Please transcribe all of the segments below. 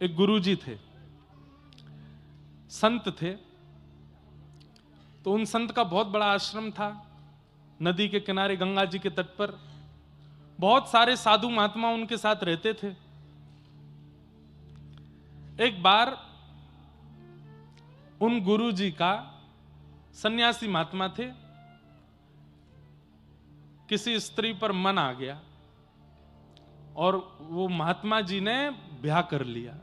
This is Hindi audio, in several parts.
एक गुरुजी थे, संत थे। तो उन संत का बहुत बड़ा आश्रम था, नदी के किनारे गंगा जी के तट पर। बहुत सारे साधु महात्मा उनके साथ रहते थे। एक बार उन गुरुजी का, सन्यासी महात्मा थे, किसी स्त्री पर मन आ गया और वो महात्मा जी ने ब्याह कर लिया।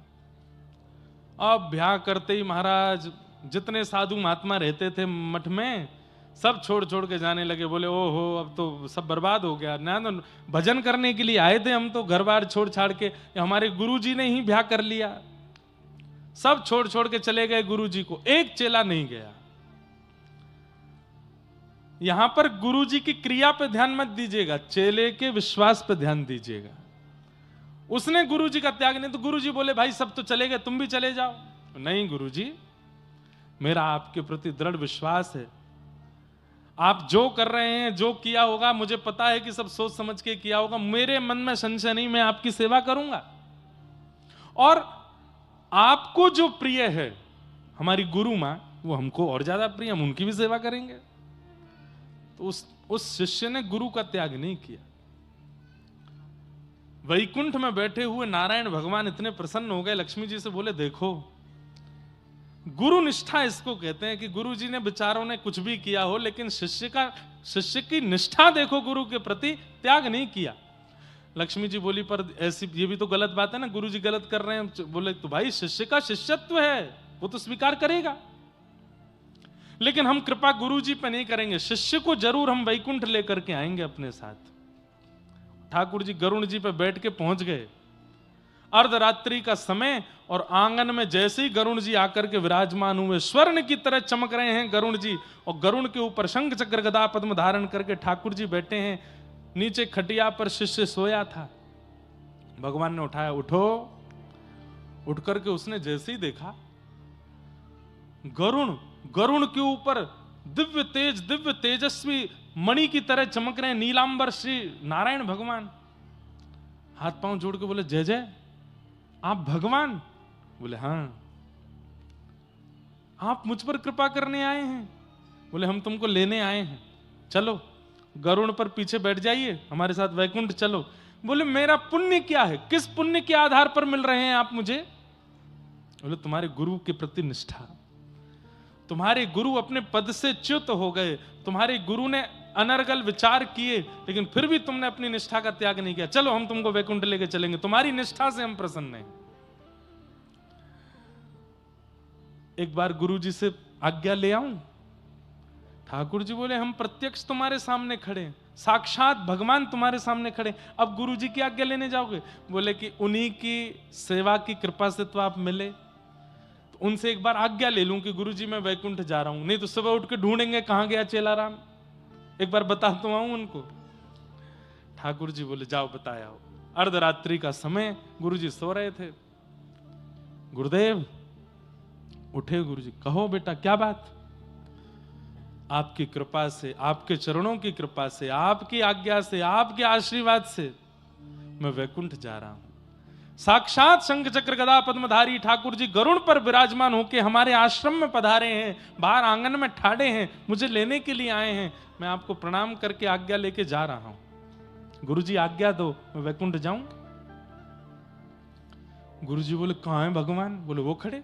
अब ब्याह करते ही महाराज जितने साधु महात्मा रहते थे मठ में, सब छोड़ छोड़ के जाने लगे। बोले ओहो अब तो सब बर्बाद हो गया ना, तो भजन करने के लिए आए थे हम तो घर बार छोड़ छाड़ के, हमारे गुरुजी ने ही ब्याह कर लिया। सब छोड़ छोड़ के चले गए गुरुजी को, एक चेला नहीं गया। यहां पर गुरुजी की क्रिया पे ध्यान मत दीजिएगा, चेले के विश्वास पे ध्यान दीजिएगा। उसने गुरुजी का त्याग नहीं, तो गुरुजी बोले भाई सब तो चले गए, तुम भी चले जाओ। नहीं गुरुजी, मेरा आपके प्रति दृढ़ विश्वास है, आप जो कर रहे हैं, जो किया होगा, मुझे पता है कि सब सोच समझ के किया होगा, मेरे मन में संशय नहीं, मैं आपकी सेवा करूंगा। और आपको जो प्रिय है हमारी गुरु मां, वो हमको और ज्यादा प्रिय, हम उनकी भी सेवा करेंगे। तो उस शिष्य ने गुरु का त्याग नहीं किया। वैकुंठ में बैठे हुए नारायण भगवान इतने प्रसन्न हो गए, लक्ष्मी जी से बोले देखो, गुरु निष्ठा इसको कहते हैं कि गुरु जी ने बेचारों ने कुछ भी किया हो, लेकिन शिष्य की निष्ठा देखो, गुरु के प्रति त्याग नहीं किया। लक्ष्मी जी बोली पर ऐसी ये भी तो गलत बात है ना, गुरु जी गलत कर रहे हैं। बोले तो भाई शिष्य का शिष्यत्व है, वो तो स्वीकार करेगा, लेकिन हम कृपा गुरु जी पे नहीं करेंगे, शिष्य को जरूर हम वैकुंठ लेकर के आएंगे अपने साथ। ठाकुर जी गरुण जी पे बैठ के पहुंच गए। अर्धरात्रि का समय, और आंगन में जैसे ही गरुण जी आकर के विराजमान हुए, स्वर्ण की तरह चमक रहे हैं गरुण जी, और गरुण के ऊपर शंख चक्र गदा पद्म धारण करके ठाकुर जी बैठे हैं। नीचे खटिया पर शिष्य सोया था। भगवान ने उठाया, उठो। उठ करके उसने जैसे ही देखा, गरुण के ऊपर दिव्य तेजस्वी मणि की तरह चमक रहे हैं नीलांबर श्री नारायण भगवान। हाथ पांव जोड़ के बोले जय जय, आप भगवान? बोले हां। आप मुझ पर कृपा करने आए हैं? बोले हम तुमको लेने आए हैं, चलो गरुड़ पर पीछे बैठ जाइए, हमारे साथ वैकुंठ चलो। बोले मेरा पुण्य क्या है, किस पुण्य के आधार पर मिल रहे हैं आप मुझे? बोले तुम्हारे गुरु के प्रति निष्ठा, तुम्हारे गुरु अपने पद से च्युत हो गए, तुम्हारे गुरु ने अनर्गल विचार किए, लेकिन फिर भी तुमने अपनी निष्ठा का त्याग नहीं किया, चलो हम तुमको वैकुंठ लेके चलेंगे, तुम्हारी निष्ठा से हम प्रसन्न हैं। एक बार गुरु जी से आज्ञा ले आऊं? ठाकुर जी बोले हम प्रत्यक्ष तुम्हारे सामने खड़े, साक्षात भगवान तुम्हारे सामने खड़े, अब गुरु जी की आज्ञा लेने जाओगे? बोले कि उन्हीं की सेवा की कृपा से तो आप मिले, तो उनसे एक बार आज्ञा ले लूं कि गुरु जी मैं वैकुंठ जा रहा हूं, नहीं तो सुबह उठ के ढूंढेंगे कहां गया चेलाराम, एक बार बता तो आऊं उनको। ठाकुर जी बोले जाओ बताया हो। अर्धरात्रि का समय, गुरु जी सो रहे थे। गुरुदेव उठे, गुरु जी कहो बेटा क्या बात? आपकी कृपा से, आपके चरणों की कृपा से, आपकी आज्ञा से, आपके आशीर्वाद से मैं वैकुंठ जा रहा हूं। साक्षात शंख चक्र गदा पद्मधारी ठाकुर जी गरुड़ पर विराजमान होकर हमारे आश्रम में पधारे हैं, बाहर आंगन में ठाड़े हैं, मुझे लेने के लिए आए हैं, मैं आपको प्रणाम करके आज्ञा लेके जा रहा हूं। गुरु जी आज्ञा दो, मैं वैकुंठ जाऊं। गुरु जी बोले कहां है भगवान? बोले वो खड़े।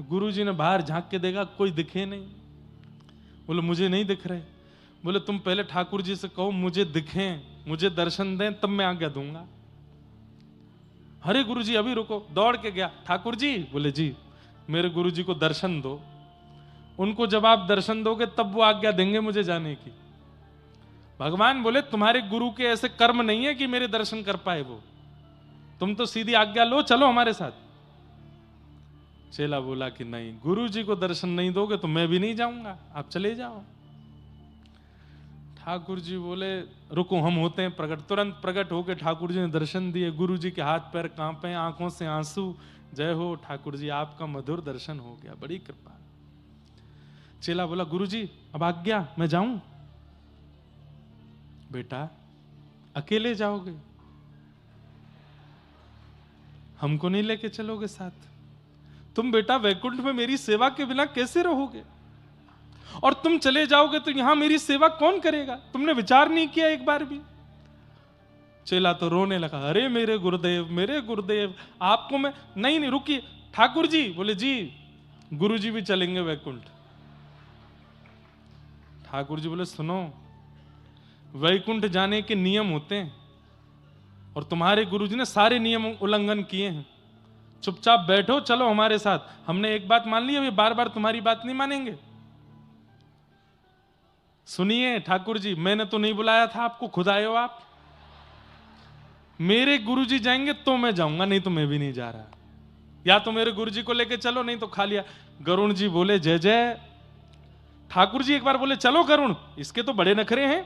गुरु जी ने बाहर झांक के देखा, कोई दिखे नहीं। बोले मुझे नहीं दिख रहे। बोले तुम पहले ठाकुर जी से कहो मुझे दिखें, मुझे दर्शन दें, तब मैं आज्ञा दूंगा। अरे गुरु जी अभी रुको, दौड़ के गया। ठाकुर जी? बोले जी मेरे गुरु जी को दर्शन दो, उनको जब आप दर्शन दोगे तब वो आज्ञा देंगे मुझे जाने की। भगवान बोले तुम्हारे गुरु के ऐसे कर्म नहीं है कि मेरे दर्शन कर पाए वो, तुम तो सीधी आज्ञा लो, चलो हमारे साथ। चेला बोला कि नहीं, गुरु जी को दर्शन नहीं दोगे तो मैं भी नहीं जाऊंगा, आप चले जाओ। ठाकुर जी बोले रुको हम होते हैं प्रकट। तुरंत प्रकट होकर ठाकुर जी ने दर्शन दिए। गुरु जी के हाथ पैर कांपे, आंखों से आंसू। जय हो ठाकुर जी, आपका मधुर दर्शन हो गया, बड़ी कृपा। चेला बोला गुरु जी अब आज्ञा, मैं जाऊं? बेटा अकेले जाओगे? हमको नहीं लेके चलोगे साथ? तुम बेटा वैकुंठ में मेरी सेवा के बिना कैसे रहोगे? और तुम चले जाओगे तो यहां मेरी सेवा कौन करेगा? तुमने विचार नहीं किया एक बार भी? चेला तो रोने लगा, अरे मेरे गुरुदेव, आपको मैं नहीं रुकिए ठाकुर जी। बोले जी, गुरुजी भी चलेंगे वैकुंठ। ठाकुर जी बोले सुनो, वैकुंठ जाने के नियम होते हैं और तुम्हारे गुरुजी ने सारे नियम उल्लंघन किए हैं। चुपचाप बैठो, चलो हमारे साथ। हमने एक बात मान ली, अभी बार बार तुम्हारी बात नहीं मानेंगे। सुनिए ठाकुर जी, मैंने तो नहीं बुलाया था आपको, खुद आए हो आप। मेरे गुरुजी जाएंगे तो मैं जाऊंगा, नहीं तो मैं भी नहीं जा रहा। या तो मेरे गुरुजी को लेके चलो, नहीं तो खा लिया। गरुण जी बोले जय जय। ठाकुर जी एक बार बोले चलो गरुण, इसके तो बड़े नखरे हैं।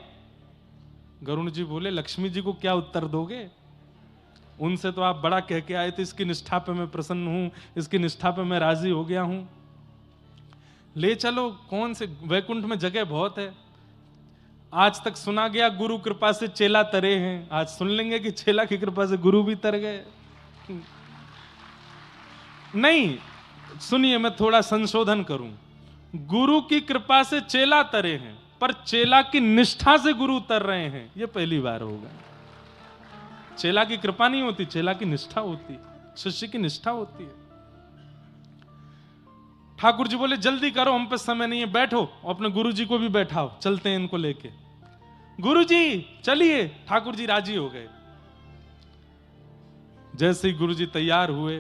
गरुण जी बोले लक्ष्मी जी को क्या उत्तर दोगे? उनसे तो आप बड़ा कह के आए थे, इसकी निष्ठा पे मैं प्रसन्न हूं, इसकी निष्ठा पे मैं राजी हो गया हूं। ले चलो, कौन से वैकुंठ में जगह बहुत है। आज तक सुना गया गुरु कृपा से चेला तरे हैं, आज सुन लेंगे कि चेला की कृपा से गुरु भी तर गए। नहीं, सुनिए मैं थोड़ा संशोधन करूं। गुरु की कृपा से चेला तरे हैं, पर चेला की निष्ठा से गुरु उतर रहे हैं, यह पहली बार होगा। चेला की कृपा नहीं होती, चेला की निष्ठा होती है, शिष्य की निष्ठा होती है। ठाकुर जी बोले जल्दी करो, हम पे समय नहीं है, बैठो। अपने गुरु जी को भी बैठाओ, चलते हैं इनको लेके। गुरु जी चलिए। ठाकुर जी राजी हो गए। जैसे ही गुरु जी तैयार हुए,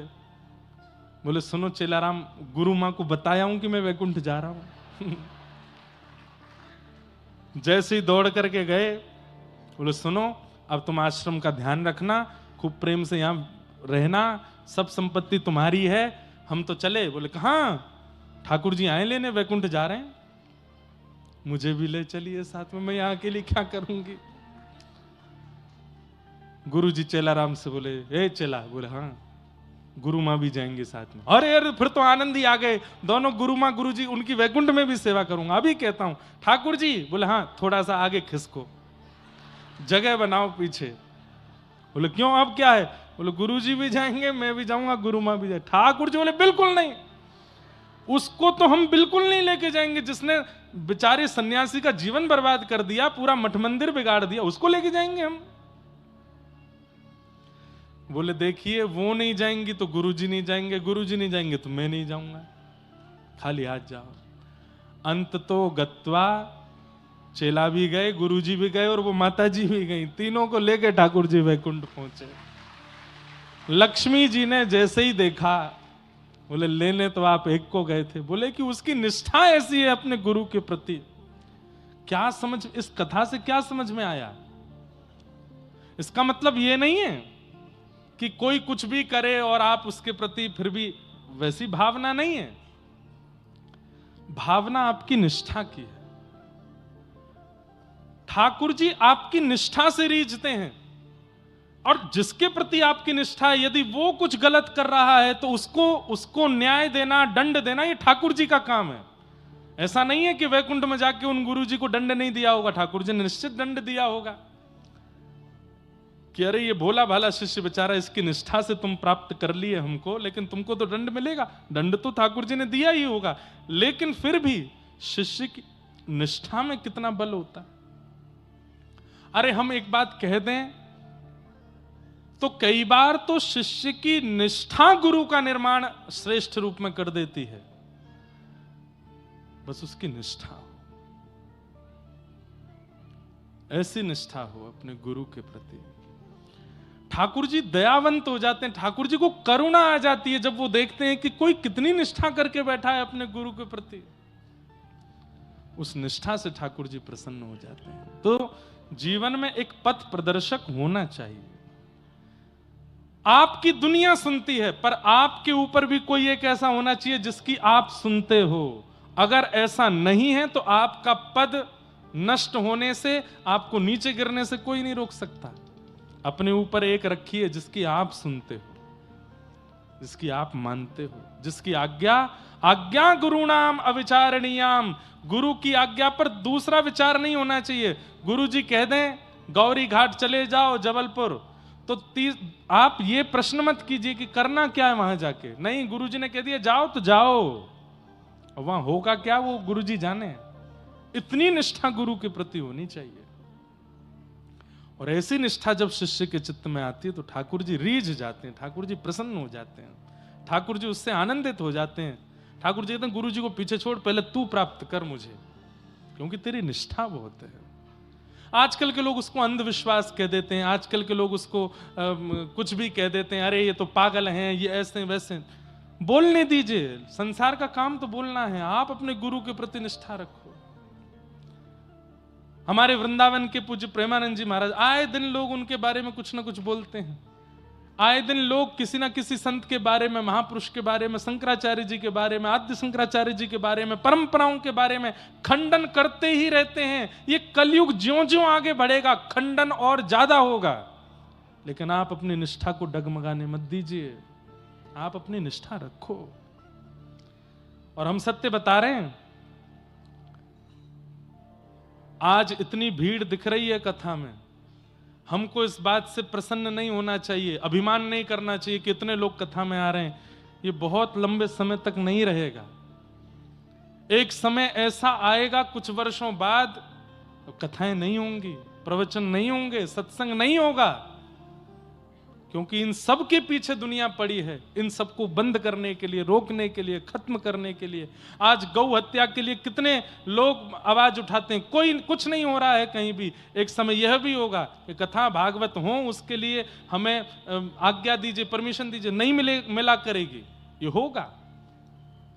बोले सुनो चेलाराम, गुरु मां को बताया हूं कि मैं वैकुंठ जा रहा हूं। जैसे ही दौड़ करके गए, बोले सुनो अब तुम आश्रम का ध्यान रखना, खूब प्रेम से यहां रहना, सब संपत्ति तुम्हारी है, हम तो चले। बोले कहां? ठाकुर जी आए लेने, वैकुंठ जा रहे हैं। मुझे भी ले चलिए साथ में, मैं यहां के लिए क्या करूंगी। गुरु जी चेलाराम से बोले ए चेला। बोले हाँ। गुरु मां भी जाएंगे साथ में। अरे यार फिर तो आनंद ही आ गए दोनों। गुरु मां गुरु जी, उनकी वैकुंठ में भी सेवा करूंगा, अभी कहता हूं। ठाकुर जी बोले हाँ, थोड़ा सा आगे खिसको, जगह बनाओ पीछे। बोले क्यों, अब क्या है? बोले गुरु जी भी जाएंगे, मैं भी जाऊंगा, गुरु मां भी जाए। ठाकुर जी बोले बिल्कुल नहीं, उसको तो हम बिल्कुल नहीं लेके जाएंगे, जिसने बेचारे सन्यासी का जीवन बर्बाद कर दिया, पूरा मठ मंदिर बिगाड़ दिया, उसको लेके जाएंगे हम? बोले देखिए, वो नहीं जाएंगी तो गुरुजी नहीं जाएंगे, गुरुजी नहीं जाएंगे तो मैं नहीं जाऊंगा, खाली हाथ जाओ। अंत तो गत्वा, चेला भी गए, गुरुजी भी गए और वो माता जी भी गई, तीनों को लेके ठाकुर जी वैकुंठ पहुंचे। लक्ष्मी जी ने जैसे ही देखा, बोले लेने तो आप एक को गए थे। बोले कि उसकी निष्ठा ऐसी है अपने गुरु के प्रति। क्या समझ, इस कथा से क्या समझ में आया? इसका मतलब यह नहीं है कि कोई कुछ भी करे और आप उसके प्रति फिर भी वैसी भावना नहीं है। भावना आपकी निष्ठा की है। ठाकुर जी आपकी निष्ठा से रीझते हैं, और जिसके प्रति आपकी निष्ठा है, यदि वो कुछ गलत कर रहा है तो उसको न्याय देना, दंड देना, ये ठाकुर जी का काम है। ऐसा नहीं है कि वैकुंठ में जाके उन गुरु जी को दंड नहीं दिया होगा, ठाकुर जी ने निश्चित दंड दिया होगा कि अरे ये भोला भाला शिष्य बेचारा, इसकी निष्ठा से तुम प्राप्त कर लिए हमको, लेकिन तुमको तो दंड मिलेगा। दंड तो ठाकुर जी ने दिया ही होगा, लेकिन फिर भी शिष्य की निष्ठा में कितना बल होता है। अरे हम एक बात कह दें तो कई बार तो शिष्य की निष्ठा गुरु का निर्माण श्रेष्ठ रूप में कर देती है, बस उसकी निष्ठा हो, ऐसी निष्ठा हो अपने गुरु के प्रति। ठाकुर जी दयावंत हो जाते हैं, ठाकुर जी को करुणा आ जाती है जब वो देखते हैं कि कोई कितनी निष्ठा करके बैठा है अपने गुरु के प्रति। उस निष्ठा से ठाकुर जी प्रसन्न हो जाते हैं। तो जीवन में एक पथ प्रदर्शक होना चाहिए। आपकी दुनिया सुनती है, पर आपके ऊपर भी कोई एक ऐसा होना चाहिए जिसकी आप सुनते हो। अगर ऐसा नहीं है तो आपका पद नष्ट होने से, आपको नीचे गिरने से कोई नहीं रोक सकता। अपने ऊपर एक रखिए जिसकी आप सुनते हो, जिसकी आप मानते हो, जिसकी आज्ञा गुरुणाम अविचारणीयाम। गुरु की आज्ञा पर दूसरा विचार नहीं होना चाहिए। गुरु जी कह दें गौरी घाट चले जाओ जबलपुर, तो आप ये प्रश्न मत कीजिए कि करना क्या है वहां जाके। नहीं, गुरुजी ने कह दिया जाओ तो जाओ, वहां होगा क्या वो गुरुजी जाने। इतनी निष्ठा गुरु के प्रति होनी चाहिए। और ऐसी निष्ठा जब शिष्य के चित्त में आती है तो ठाकुर जी रीझ जाते हैं, ठाकुर जी प्रसन्न हो जाते हैं, ठाकुर जी उससे आनंदित हो जाते हैं। ठाकुर जी कहते हैं गुरु जी को पीछे छोड़, पहले तू प्राप्त कर मुझे, क्योंकि तेरी निष्ठा बहुत है। आजकल के लोग उसको अंधविश्वास कह देते हैं, आजकल के लोग उसको कुछ भी कह देते हैं, अरे ये तो पागल हैं, ये ऐसे वैसे। बोलने दीजिए, संसार का काम तो बोलना है। आप अपने गुरु के प्रति निष्ठा रखो। हमारे वृंदावन के पूज्य प्रेमानंद जी महाराज, आए दिन लोग उनके बारे में कुछ ना कुछ बोलते हैं। आए दिन लोग किसी ना किसी संत के बारे में, महापुरुष के बारे में, शंकराचार्य जी के बारे में, आद्य शंकराचार्य जी के बारे में, परंपराओं के बारे में खंडन करते ही रहते हैं। ये कलयुग ज्यों-ज्यों आगे बढ़ेगा खंडन और ज्यादा होगा। लेकिन आप अपनी निष्ठा को डगमगाने मत दीजिए, आप अपनी निष्ठा रखो। और हम सत्य बता रहे हैं, आज इतनी भीड़ दिख रही है कथा में, हमको इस बात से प्रसन्न नहीं होना चाहिए, अभिमान नहीं करना चाहिए कि इतने लोग कथा में आ रहे हैं। ये बहुत लंबे समय तक नहीं रहेगा। एक समय ऐसा आएगा कुछ वर्षों बाद, कथाएं नहीं होंगी, प्रवचन नहीं होंगे, सत्संग नहीं होगा, क्योंकि इन सब के पीछे दुनिया पड़ी है, इन सबको बंद करने के लिए, रोकने के लिए, खत्म करने के लिए। आज गौ हत्या के लिए कितने लोग आवाज उठाते हैं, कोई कुछ नहीं हो रहा है कहीं भी। एक समय यह भी होगा कि कथा भागवत हो, उसके लिए हमें आज्ञा दीजिए, परमिशन दीजिए, नहीं मिला करेगी। ये होगा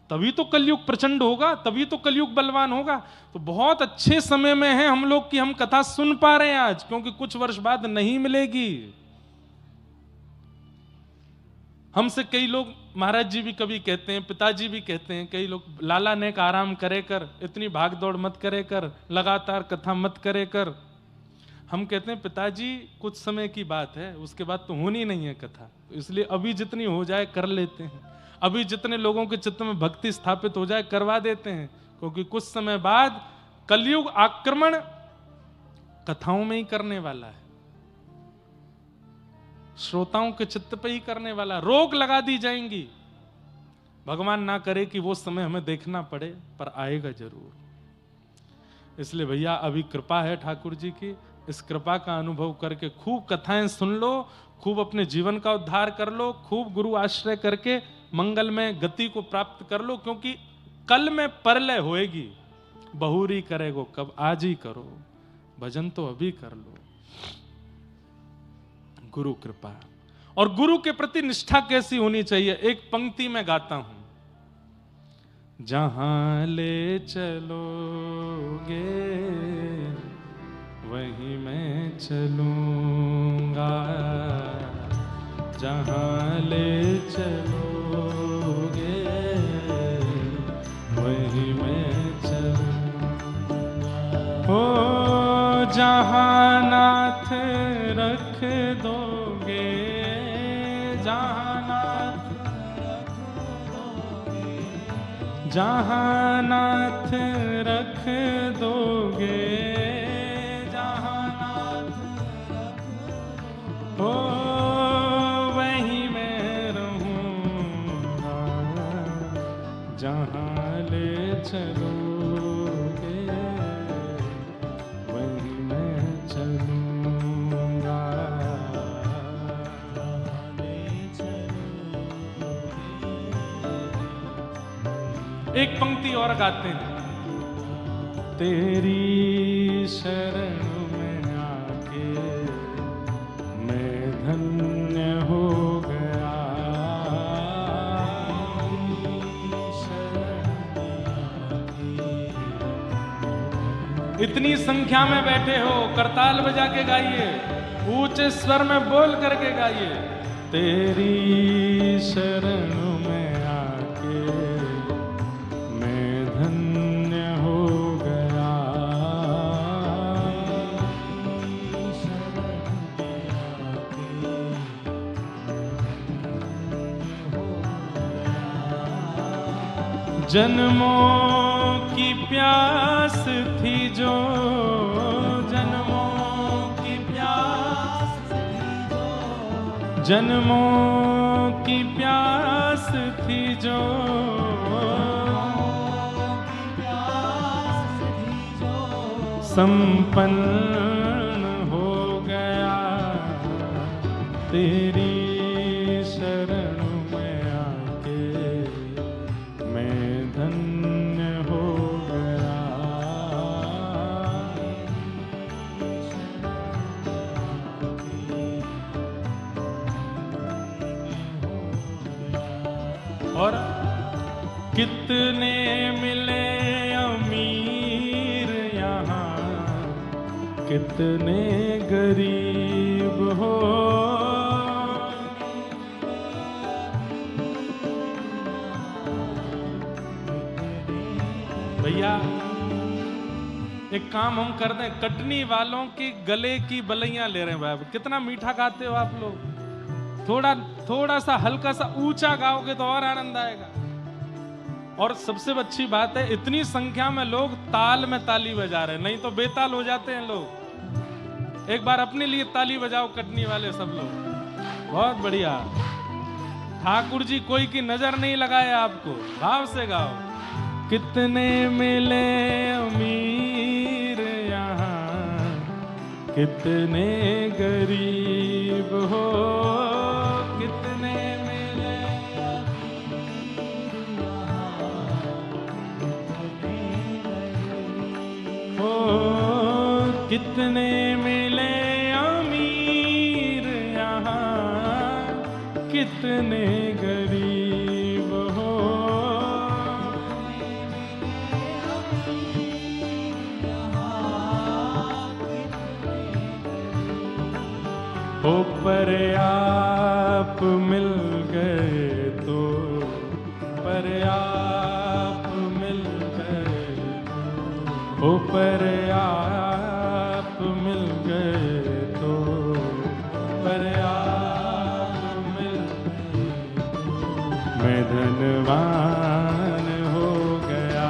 तभी तो कलयुग प्रचंड होगा, तभी तो कलयुग बलवान होगा। तो बहुत अच्छे समय में है हम लोग कि हम कथा सुन पा रहे हैं आज, क्योंकि कुछ वर्ष बाद नहीं मिलेगी। हमसे कई लोग, महाराज जी भी कभी कहते हैं, पिताजी भी कहते हैं, कई लोग, लाला ने का आराम करे कर, इतनी भाग दौड़ मत करे कर, लगातार कथा मत करे कर। हम कहते हैं पिताजी कुछ समय की बात है, उसके बाद तो होनी नहीं है कथा, तो इसलिए अभी जितनी हो जाए कर लेते हैं। अभी जितने लोगों के चित्त में भक्ति स्थापित हो जाए करवा देते हैं, क्योंकि कुछ समय बाद कलयुग आक्रमण कथाओं में ही करने वाला है, श्रोताओं के चित्त पे ही करने वाला। रोक लगा दी जाएंगी। भगवान ना करे कि वो समय हमें देखना पड़े, पर आएगा जरूर। इसलिए भैया अभी कृपा है ठाकुर जी की, इस कृपा का अनुभव करके खूब कथाएं सुन लो, खूब अपने जीवन का उद्धार कर लो, खूब गुरु आश्रय करके मंगल में गति को प्राप्त कर लो, क्योंकि कल में परलय होएगी। बहुरी करेगो कब, आज ही करो, भजन तो अभी कर लो। गुरु कृपा। और गुरु के प्रति निष्ठा कैसी होनी चाहिए, एक पंक्ति में गाता हूं। जहां ले चलोगे वहीं मैं चलूंगा, जहां ले चलोगे वहीं मैं चलूंगा। ओ जहां नाथ रख दोगे, जहां नाथ रख दोगे, जहां नाथ हो वहीं मैं रहूंगा, जहां ले चलोगे वहीं मैं चलूंगा। एक पंक्ति और गाते हैं। तेरी शरण में आके मैं धन्य हो गया, इतनी संख्या में बैठे हो, करताल बजा के गाइए, ऊंचे स्वर में बोल करके गाइए। तेरी शरण में आके मैं धन्य हो गया, जन्मों की प्यास थी जो, जन्मों की प्यास थी जो, जन्मों की प्यास थी जो संपन्न हो गया तेरी शरण में आके मैं धन्य हो गया। और कितने मिले अमीर यहाँ, कितने गरीब हो। भैया एक काम हम कर दें, कटनी वालों की गले की बलैया ले रहे हैं भाई। कितना मीठा गाते हो आप लोग। थोड़ा सा हल्का सा ऊंचा गाओगे तो और आनंद आएगा। और सबसे अच्छी बात है, इतनी संख्या में लोग ताल में ताली बजा रहे हैं, नहीं तो बेताल हो जाते हैं लोग। एक बार अपने लिए ताली बजाओ कटनी वाले सब लोग। बहुत बढ़िया। ठाकुर जी कोई की नजर नहीं लगाए आपको, भाव से गाओ। कितने मिले अमीर यहाँ, कितने गरीब हो। कितने मिले हो, कितने मिले अमीर यहाँ, कितने गरीब हो। हो पर आप मिल गए तो, पर आप मिल गए तो, हो पर आप मिल गए तो, पर आप मिल गए तो मैं धनवान हो गया।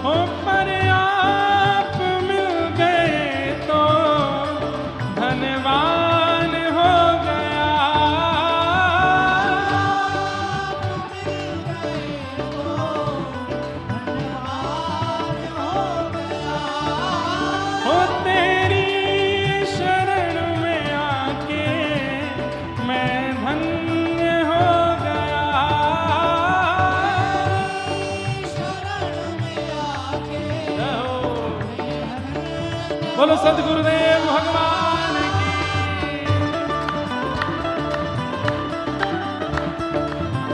हो पर आप मिल गए तो धनवान हो गया। हो तेरी शरण में आके मैं धन्य हो गया। बोलो सद्गुरुदेव भगवान की।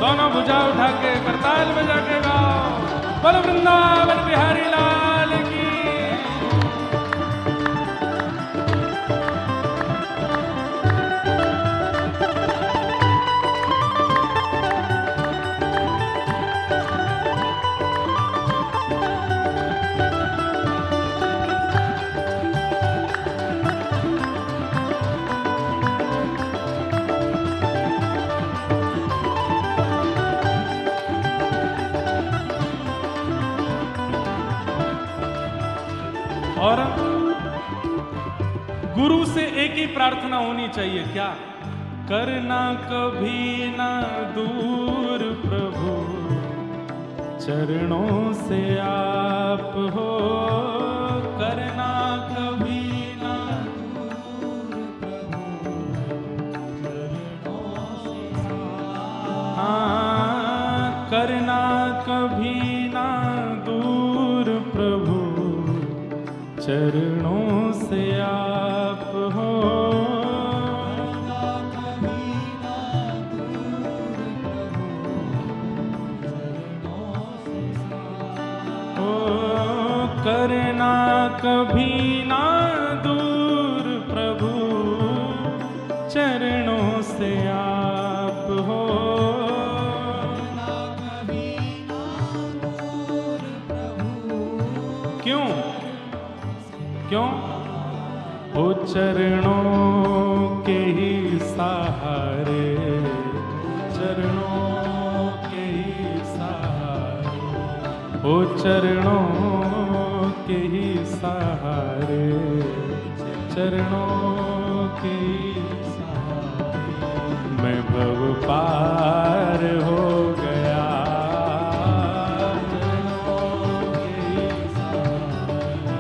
दोनों भुजा उठा के करताल बजा के गाओ। बोलो वृंदावन बिहारी लाल की। और गुरु से एक ही प्रार्थना होनी चाहिए, क्या? करना कभी ना दूर प्रभु, चरणों से आप हो। करना कभी ना दूर प्रभु, हाँ, करना कभी ना दूर प्रभु, चरणों से आप हो। करना कभी ना दूर प्रभु, चरणों से आप हो। क्यों क्यों? हो चरणों के ही सहारे, चरणों के ही सहारे ओ चरणों के ही सहारे, चरणों के ही सहारे मैं भव पार हो गया। चरणों के ही सहारे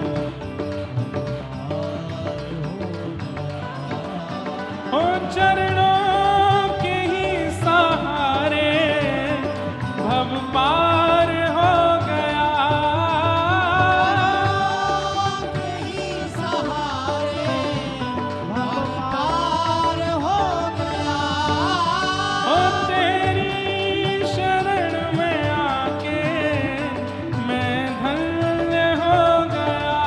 ओ चरणों के ही सहारे भव पार हो गया। ओ तेरी शरण में आके मैं धन्य हो गया।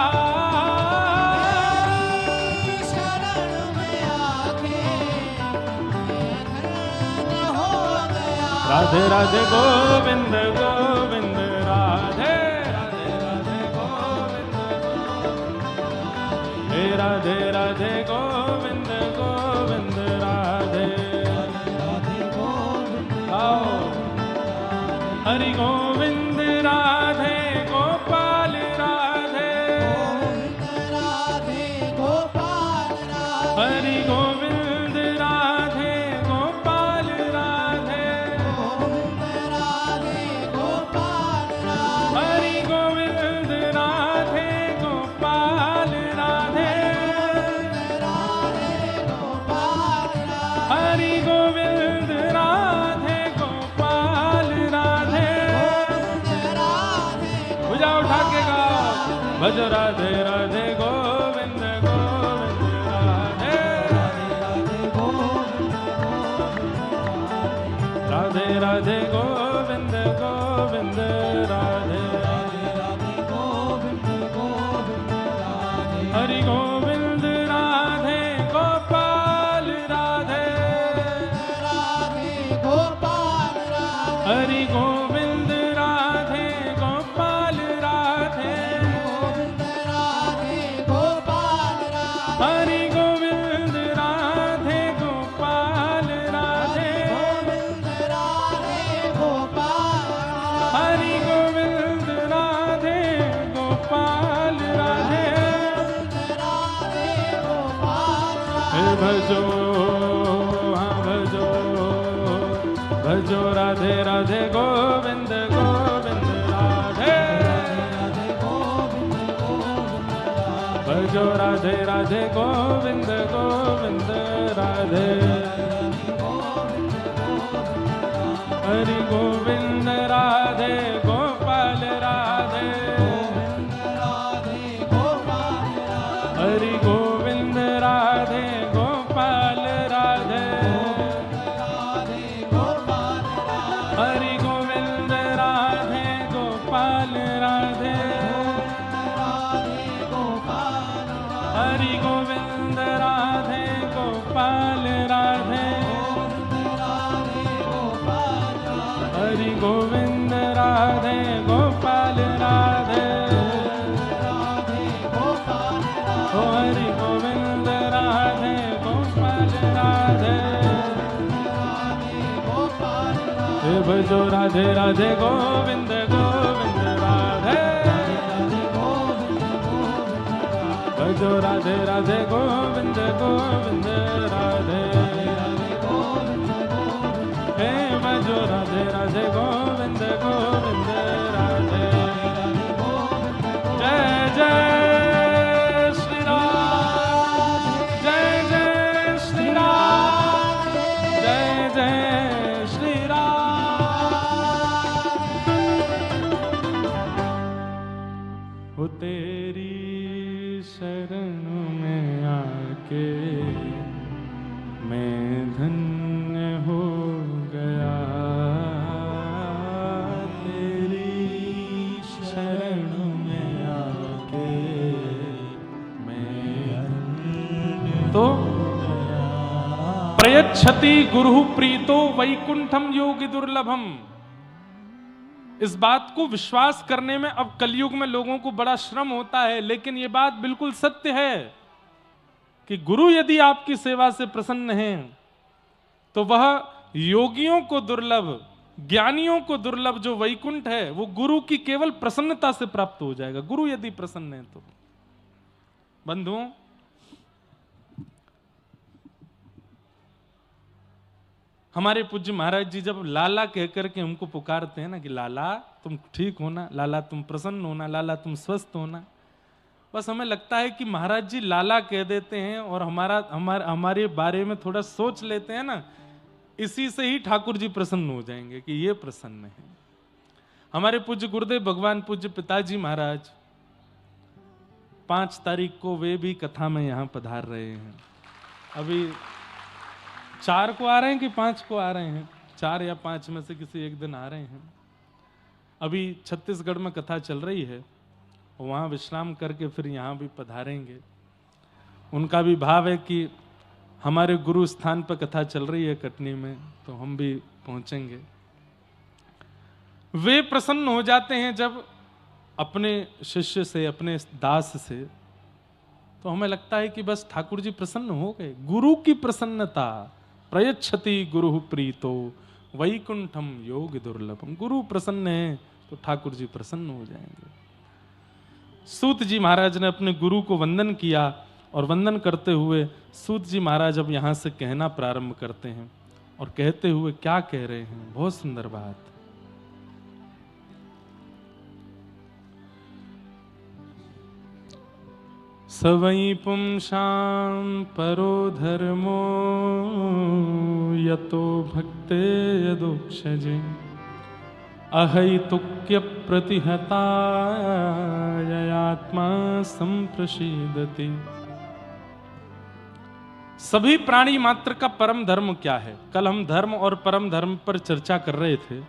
राधे राधे गोविंद गोविंद राधे राधे राधे गोविंद हे राधे राधे गोविंद गोविंद राधे राधे गोविंद आओ हरि गोविंद राधे गोपाल राधे राधे गोपाल राधे हरि गोविंद राधे गोपाल राधे राधे गोपाल राधे हरि गोविंद राधे गोपाल राधे राधे गोपाल राधे हरि गोविंद राधे गोपाल राधे भुजा उठा के गाओ भज राधे राधे गोविंद गोविंद राधे राधे राधे गोविंद गोविंद राधे हरि गोविंद राधे गोपाल राधे राधे गोपाल राधे हरि गोविंद राधे गोपाल राधे राधे गोपाल राधे हरि गोविंद राधे गोपाल राधे राधे गोपाल हरि गोविंद राधे गोपाल राधे राधे गोपाल हे भजो हाँ भजो भजो राधे राधे गोविंद गोविंद राधे भजो राधे राधे गोविंद गोविंद राधे हरि गोविंद राधे गोपाल राधे हरि गोविंद राधे गोपाल राधे हरि गोविंद राधे गोपाल राधे हरि गोविंद राधे गोपाल राधे हरि गोविंद राधे गोपाल राधे ओ हरि गोविंद राधे गोपाल राधे हे भजो राधे राधे गोविंद गोविंद राधे भजो राधे राधे गोविंद गोविंद राधे हे भजो राधे राधे गोविंद गोविंद राधे जय जय श्री राम जय जय श्री राम जय जय श्री राम हो तेरी शरण में आके मैं धन्य हो गया। तेरी शरण में आके मैं धन्य तो प्रयच्छति गुरु प्रीतो वैकुंठम योगी दुर्लभम। इस बात को विश्वास करने में अब कलयुग में लोगों को बड़ा श्रम होता है, लेकिन यह बात बिल्कुल सत्य है कि गुरु यदि आपकी सेवा से प्रसन्न हैं तो वह योगियों को दुर्लभ ज्ञानियों को दुर्लभ जो वैकुंठ है वो गुरु की केवल प्रसन्नता से प्राप्त हो जाएगा, गुरु यदि प्रसन्न है तो। बंधुओं, हमारे पूज्य महाराज जी जब लाला कहकर के हमको पुकारते हैं ना कि लाला तुम ठीक होना, लाला तुम प्रसन्न होना, लाला तुम स्वस्थ होना, बस हमें लगता है कि महाराज जी लाला कह देते हैं और हमारे बारे में थोड़ा सोच लेते हैं ना, इसी से ही ठाकुर जी प्रसन्न हो जाएंगे कि ये प्रसन्न है। हमारे पूज्य गुरुदेव भगवान पूज्य पिताजी महाराज 5 तारीख को वे भी कथा में यहां पधार रहे हैं। अभी 4 को आ रहे हैं कि 5 को आ रहे हैं, 4 या 5 में से किसी एक दिन आ रहे हैं। अभी छत्तीसगढ़ में कथा चल रही है, वहां विश्राम करके फिर यहां भी पधारेंगे। उनका भी भाव है कि हमारे गुरु स्थान पर कथा चल रही है कटनी में, तो हम भी पहुंचेंगे। वे प्रसन्न हो जाते हैं जब अपने शिष्य से, अपने दास से, तो हमें लगता है कि बस ठाकुर जी प्रसन्न हो गए। गुरु की प्रसन्नता, प्रयच्छति गुरु प्रीतो वैकुंठम योग दुर्लभम। गुरु प्रसन्न है तो ठाकुर जी प्रसन्न हो जाएंगे। सूत जी महाराज ने अपने गुरु को वंदन किया और वंदन करते हुए सूत जी महाराज अब यहां से कहना प्रारंभ करते हैं और कहते हुए क्या कह रहे हैं, बहुत सुंदर बात। सवै पुंसां परो धर्मो यतो भक्ते यदोक्षजे अहैतुक्य प्रतिहताय आत्मा संप्रसीदति। सभी प्राणी मात्र का परम धर्म क्या है? कल हम धर्म और परम धर्म पर चर्चा कर रहे थे।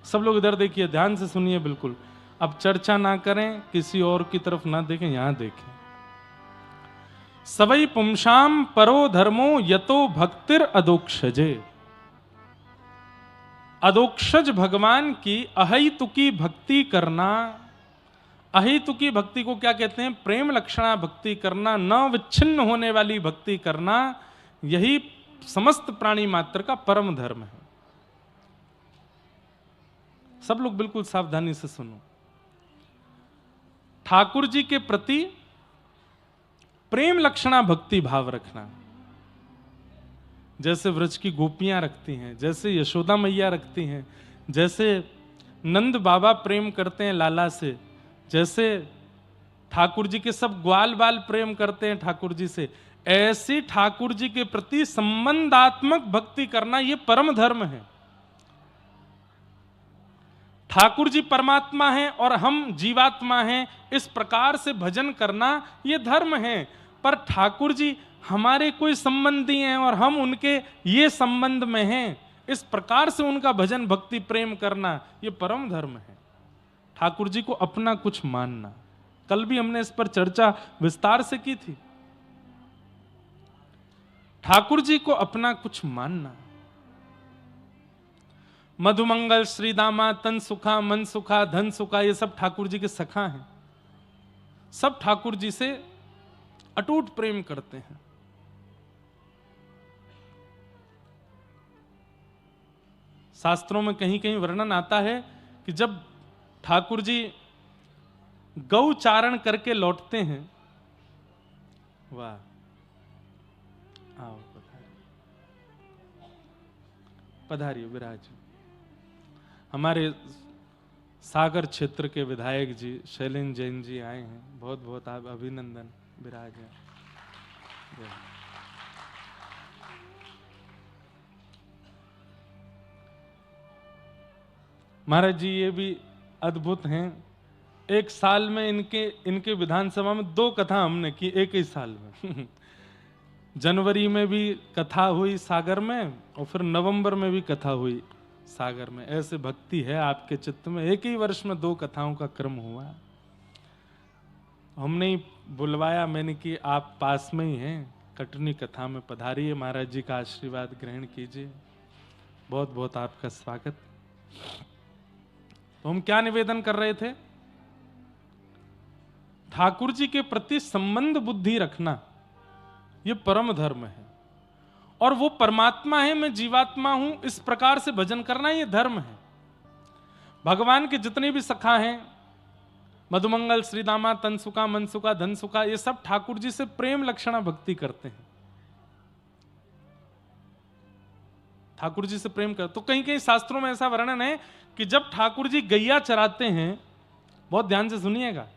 सब लोग इधर देखिए, ध्यान से सुनिए बिल्कुल। अब चर्चा ना करें, किसी और की तरफ ना देखें, यहां देखें। सवै पुंसां परो धर्मो यतो भक्तिर अदोक्षजे। अदोक्षज भगवान की अहैतुकी भक्ति करना। अहैतुकी भक्ति को क्या कहते हैं? प्रेम लक्षणा भक्ति करना, न विच्छिन्न होने वाली भक्ति करना, यही समस्त प्राणी मात्र का परम धर्म है। सब लोग बिल्कुल सावधानी से सुनो। ठाकुर जी के प्रति प्रेम लक्षणा भक्ति भाव रखना, जैसे व्रज की गोपियां रखती हैं, जैसे यशोदा मैया रखती हैं, जैसे नंद बाबा प्रेम करते हैं लाला से, जैसे ठाकुर जी के सब ग्वाल बाल प्रेम करते हैं ठाकुर जी से, ऐसी ठाकुर जी के प्रति संबंधात्मक भक्ति करना यह परम धर्म है। ठाकुर जी परमात्मा हैं और हम जीवात्मा हैं, इस प्रकार से भजन करना यह धर्म है। पर ठाकुर जी हमारे कोई संबंधी हैं और हम उनके ये संबंध में हैं, इस प्रकार से उनका भजन भक्ति प्रेम करना यह परम धर्म है। ठाकुर जी को अपना कुछ मानना, कल भी हमने इस पर चर्चा विस्तार से की थी। ठाकुर जी को अपना कुछ मानना। मधुमंगल, श्रीदामा, तन सुखा, मन सुखा, धन सुखा, ये सब ठाकुर जी के सखा हैं। सब ठाकुर जी से अटूट प्रेम करते हैं। शास्त्रों में कहीं कहीं वर्णन आता है कि जब ठाकुर जी गौ चारण करके लौटते हैं, वाह, आओ पधारिए विराज। हमारे सागर क्षेत्र के विधायक जी शैलेंद्र जैन जी आए हैं, बहुत बहुत आप अभिनंदन, विराज हैं। महाराज जी ये भी अद्भुत हैं। एक साल में इनके विधानसभा में 2 कथा हमने की, एक ही साल में। जनवरी में भी कथा हुई सागर में और फिर नवंबर में भी कथा हुई सागर में। ऐसे भक्ति है आपके चित्त में, एक ही वर्ष में 2 कथाओं का क्रम हुआ। हमने ही बुलवाया, मैंने कि आप पास में ही हैं, कटनी कथा में पधारिए, महाराज जी का आशीर्वाद ग्रहण कीजिए। बहुत बहुत आपका स्वागत। तो हम क्या निवेदन कर रहे थे? ठाकुर जी के प्रति संबंध बुद्धि रखना यह परम धर्म है, और वो परमात्मा है, मैं जीवात्मा हूं, इस प्रकार से भजन करना यह धर्म है। भगवान के जितने भी सखा हैं, मधुमंगल, श्रीदामा, तनसुका, मनसुका, धनसुका, ये सब ठाकुर जी से प्रेम लक्षणा भक्ति करते हैं, ठाकुर जी से प्रेम कर। तो कहीं कहीं शास्त्रों में ऐसा वर्णन है कि जब ठाकुर जी गैया चराते हैं, बहुत ध्यान से सुनिएगा,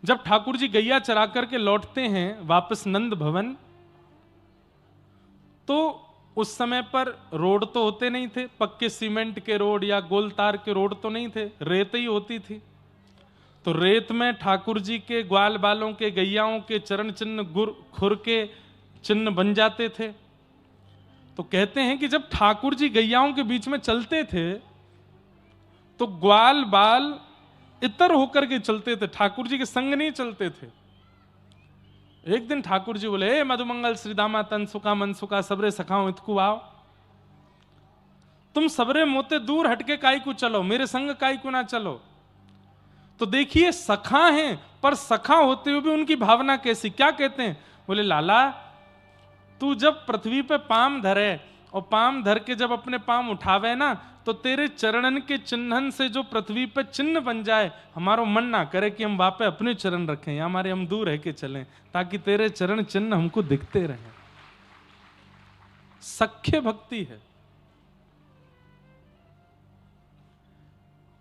जब ठाकुर जी गैया चरा करके लौटते हैं वापस नंद भवन, तो उस समय पर रोड तो होते नहीं थे, पक्के सीमेंट के रोड या गोल तार के रोड तो नहीं थे, रेत ही होती थी। तो रेत में ठाकुर जी के ग्वाल बालों के, गैयाओं के चरण चिन्ह, खुर के चिन्ह बन जाते थे। तो कहते हैं कि जब ठाकुर जी गैयाओं के बीच में चलते थे तो ग्वाल बाल इतर होकर के चलते थे, ठाकुर जी के संग नहीं चलते थे। एक दिन ठाकुर जी बोले, ए मधुमंगल, श्रीदामा, तनसुका, मनसुका, सबरे सखाओ इतकु आओ, तुम सबरे मोते दूर हटके काई को चलो, मेरे संग काई को ना चलो। तो देखिए सखा हैं, पर सखा होते हुए भी उनकी भावना कैसी, क्या कहते हैं, बोले लाला तू जब पृथ्वी पे पाम धरे और पाम धर के जब अपने पाम उठावे ना, तो तेरे चरणन के चिन्हन से जो पृथ्वी पे चिन्ह बन जाए, हमारो मन ना करे कि हम वहां पे अपने चरण रखें या हमारे हम दूर रह के चलें, ताकि तेरे चरण चिन्ह हमको दिखते रहें। सख्य भक्ति है।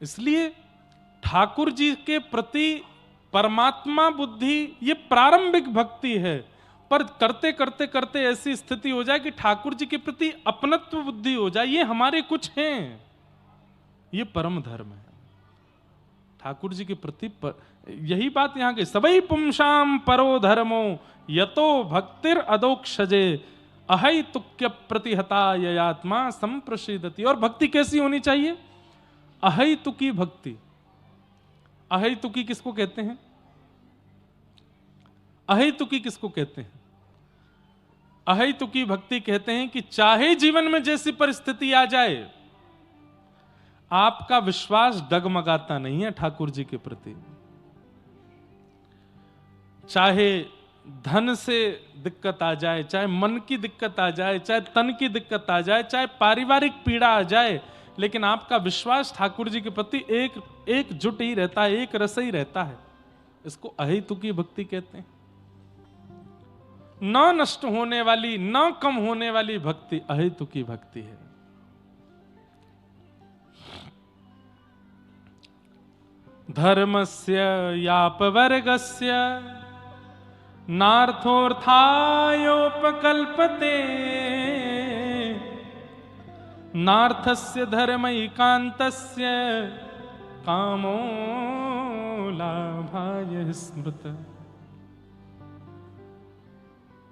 इसलिए ठाकुर जी के प्रति परमात्मा बुद्धि ये प्रारंभिक भक्ति है, पर करते करते करते ऐसी स्थिति हो जाए कि ठाकुर जी के प्रति अपनत्व बुद्धि हो जाए, ये हमारे कुछ हैं, ये परम धर्म है ठाकुर जी के प्रति यही बात यहां की, सबई पुंसाम परो धर्मो यतो भक्तिर अदोक्षजे अहै तुक्य प्रतिहता ययात्मा संप्रसिदति। और भक्ति कैसी होनी चाहिए, अहै तुकी भक्ति। अहै तुकी किसको कहते हैं, अहै तुकी किसको कहते हैं, अहै तुकी भक्ति कहते हैं कि चाहे जीवन में जैसी परिस्थिति आ जाए, आपका विश्वास डगमगाता नहीं है ठाकुर जी के प्रति। चाहे धन से दिक्कत आ जाए, चाहे मन की दिक्कत आ जाए, चाहे तन की दिक्कत आ जाए, चाहे पारिवारिक पीड़ा आ जाए, लेकिन आपका विश्वास ठाकुर जी के प्रति एकजुट ही रहता है, एक रस ही रहता है। इसको अहेतुकी भक्ति कहते हैं। न नष्ट होने वाली, न कम होने वाली भक्ति अहेतुकी भक्ति है। धर्मस्य यापवर्गस्य नार्थोऽर्थायोपकल्पते नार्थस्य धर्मैकान्तस्य कामो लाभाय स्मृत।